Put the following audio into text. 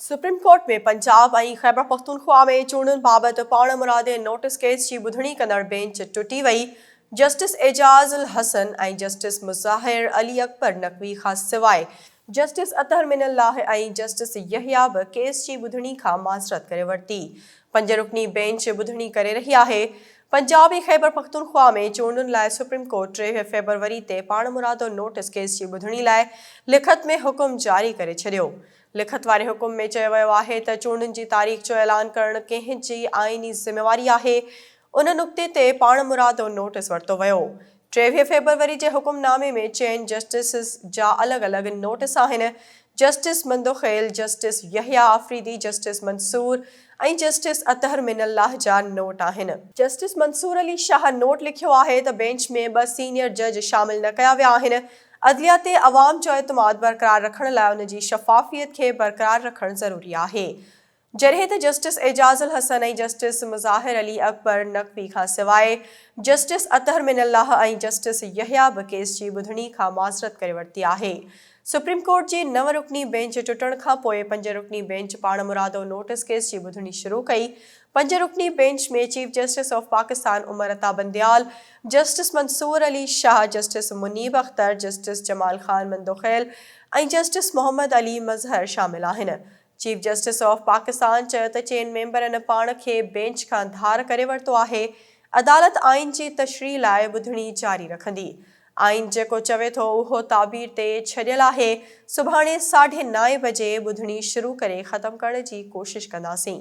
Supreme court में पंजाब ऐं ख़ैबर पख्तूनख्वा में चूंडुनि बाबति पाण मुरादे नोटिस केस जी ॿुधणी कंदड़ बेंच टुटी वई। जस्टिस एजाज़ उल हसन ऐं जस्टिस मुज़ाहिर अली अकबर नक़वी खां सवाइ जस्टिस अतहर मिनल्लाह ऐं जस्टिस यहिया बि केस जी ॿुधणी खां माज़रत करे वरिती। 5 रुकनी बेंच ॿुधणी करे रही आहे। पंजाब ऐं ख़ैबर पख्तूनख्वा में चूंडुनि लाइ सुप्रीम कोर्ट 3 फ़रवरी ते पाण मुरादो नोटिस केस जी ॿुधणी लाइ लिखत में हुकुम जारी करे छॾियो। लिखत वारे हुकुम में चयो वियो आहे त चूंडुनि जी तारीख़ जो ऐलान करणु कंहिं जी आइनी ज़िमेवारी आहे। उन नुक़्ते ते पाण मुरादो नोटिस वरितो वियो। 23 फ़रवरी जे हुकुमनामे में चइनि जस्टिस जा अलॻि-अलॻि नोटिस आहिनि। Justice Mandokhel, justice Yahya Afridi, justice Mansoor ऐं जस्टिस अतहर मिनल्लाह जा नोट आहिनि। जस्टिस मंसूर अली शाह नोट लिखियो आहे त बेंच में 2 सीनियर जज शामिल न कया विया आहिनि। अदलिया ते अवाम जो एतमाद बरक़रार रखण लाइ उन जी शफ़ाफ़ियत खे बरक़रार रखणु ज़रूरी आहे। जॾहिं त जस्टिस एजाज़ उल हसन ऐं जस्टिस मुज़ाहिर अली अकबर नक़वी खां सवाइ जस्टिस अतहर मिनल्लाह ऐं जस्टिस यहिया बि केस जी ॿुधणी खां माज़रत करे वरिती आहे। सुप्रीम कोर्ट जी 9 रुकनी बेंच टुटण खां पोइ 5 रुकनी बेंच पाण मुरादो नोटिस केस जी ॿुधणी शुरू कई। 5 रुकनी बेंच में chief justice of Pakistan Umar Ata Bandial, justice Mansoor Ali Shah, justice Munib Akhtar, justice Jamal Khan Mandokhail ऐं जस्टिस मोहम्मद अली मज़हर शामिल आहिनि। चीफ जस्टिस ऑफ पाकिस्तान चयो त चइनि मेंबरनि पाण खे बेंच खां धार करे वरितो आहे। अदालत आइन जी तशरीह लाइ ॿुधणी जारी रखंदी। आइन जेको चवे थो उहो ताबीर ते छॾियल आहे। सुभाणे 9:30 बजे ॿुधणी शुरू करे ख़तमु करण जी कोशिश कंदासीं।